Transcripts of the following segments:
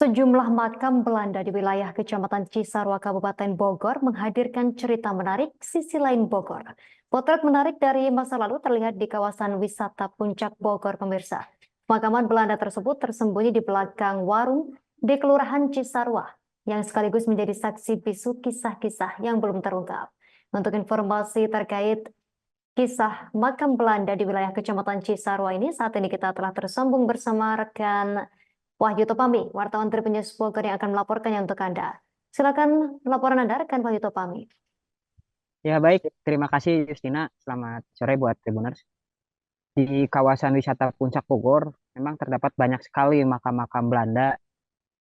Sejumlah makam Belanda di wilayah Kecamatan Cisarua, Kabupaten Bogor menghadirkan cerita menarik sisi lain Bogor. Potret menarik dari masa lalu terlihat di kawasan wisata Puncak Bogor, pemirsa. Pemakaman Belanda tersebut tersembunyi di belakang warung di Kelurahan Cisarua, yang sekaligus menjadi saksi bisu kisah-kisah yang belum terungkap. Untuk informasi terkait kisah makam Belanda di wilayah Kecamatan Cisarua ini, saat ini kita telah tersambung bersama rekan Wahyu Topami, wartawan Tribun News Bogor yang akan melaporkannya untuk Anda. Silakan laporan Anda, rekan Wahyu Topami. Ya baik, terima kasih Justina. Selamat sore buat Tribuners. Di kawasan wisata Puncak Bogor, memang terdapat banyak sekali makam-makam Belanda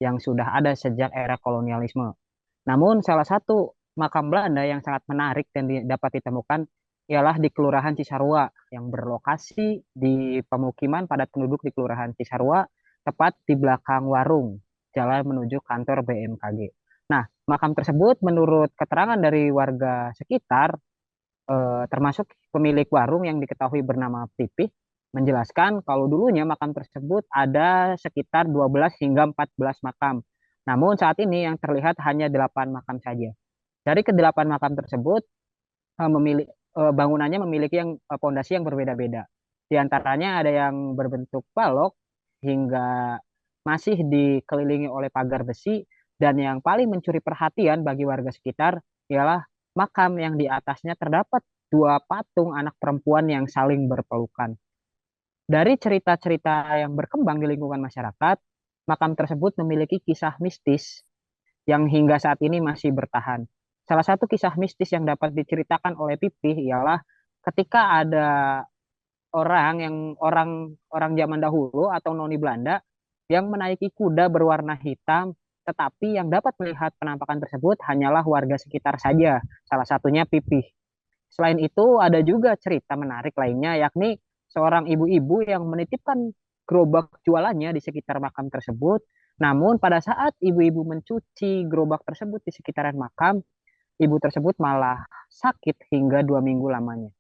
yang sudah ada sejak era kolonialisme. Namun salah satu makam Belanda yang sangat menarik dan dapat ditemukan ialah di Kelurahan Cisarua yang berlokasi di pemukiman padat penduduk di Kelurahan Cisarua, tepat di belakang warung jalan menuju kantor BMKG. Nah, makam tersebut menurut keterangan dari warga sekitar, termasuk pemilik warung yang diketahui bernama Pipih, menjelaskan kalau dulunya makam tersebut ada sekitar 12 hingga 14 makam. Namun saat ini yang terlihat hanya 8 makam saja. Dari ke-8 makam tersebut, bangunannya memiliki pondasi yang berbeda-beda. Di antaranya ada yang berbentuk balok hingga masih dikelilingi oleh pagar besi, dan yang paling mencuri perhatian bagi warga sekitar ialah makam yang di atasnya terdapat 2 patung anak perempuan yang saling berpelukan. Dari cerita-cerita yang berkembang di lingkungan masyarakat, makam tersebut memiliki kisah mistis yang hingga saat ini masih bertahan. Salah satu kisah mistis yang dapat diceritakan oleh Pipih ialah ketika ada orang zaman dahulu atau noni Belanda yang menaiki kuda berwarna hitam, tetapi yang dapat melihat penampakan tersebut hanyalah warga sekitar saja, salah satunya Pipih. Selain itu, ada juga cerita menarik lainnya, yakni seorang ibu-ibu yang menitipkan gerobak jualannya di sekitar makam tersebut. Namun pada saat ibu-ibu mencuci gerobak tersebut di sekitaran makam, ibu tersebut malah sakit hingga 2 minggu lamanya.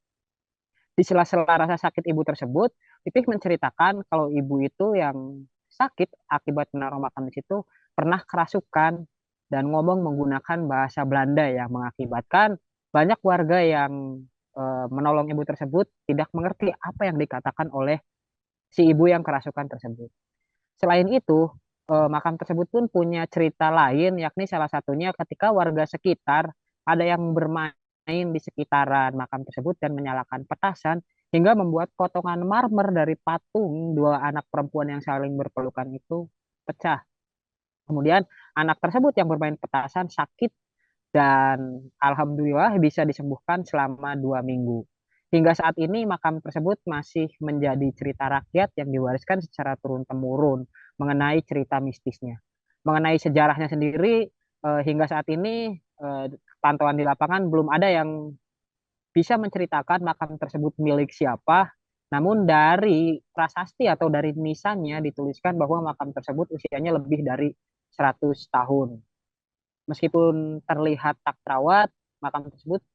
Di sela-sela rasa sakit ibu tersebut, Pipih menceritakan kalau ibu itu yang sakit akibat menaruh makam di situ pernah kerasukan dan ngomong menggunakan bahasa Belanda yang mengakibatkan banyak warga yang menolong ibu tersebut tidak mengerti apa yang dikatakan oleh si ibu yang kerasukan tersebut. Selain itu, makam tersebut pun punya cerita lain, yakni salah satunya ketika warga sekitar ada yang bermain di sekitaran makam tersebut dan menyalakan petasan hingga membuat potongan marmer dari patung 2 anak perempuan yang saling berpelukan itu pecah. Kemudian anak tersebut yang bermain petasan sakit dan alhamdulillah bisa disembuhkan selama 2 minggu. Hingga saat ini makam tersebut masih menjadi cerita rakyat yang diwariskan secara turun-temurun mengenai cerita mistisnya. Mengenai sejarahnya sendiri, hingga saat ini pantauan di lapangan belum ada yang bisa menceritakan makam tersebut milik siapa. Namun dari prasasti atau dari nisannya dituliskan bahwa makam tersebut usianya lebih dari 100 tahun. Meskipun terlihat tak terawat, makam tersebut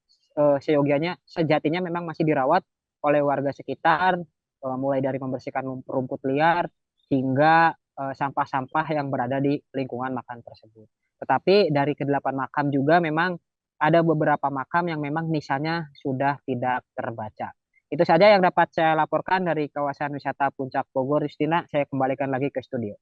seyogianya sejatinya memang masih dirawat oleh warga sekitar, mulai dari membersihkan rumput liar hingga sampah-sampah yang berada di lingkungan makam tersebut. Tetapi dari ke-8 makam juga memang ada beberapa makam yang memang nisannya sudah tidak terbaca. Itu saja yang dapat saya laporkan dari kawasan wisata Puncak Bogor. Justina, saya kembalikan lagi ke studio.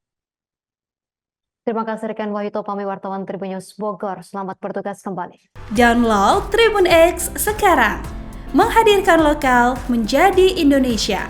Terima kasih rekan Wahyu Topami, wartawan Tribun News Bogor. Selamat bertugas kembali. Download Tribun X sekarang, menghadirkan lokal menjadi Indonesia.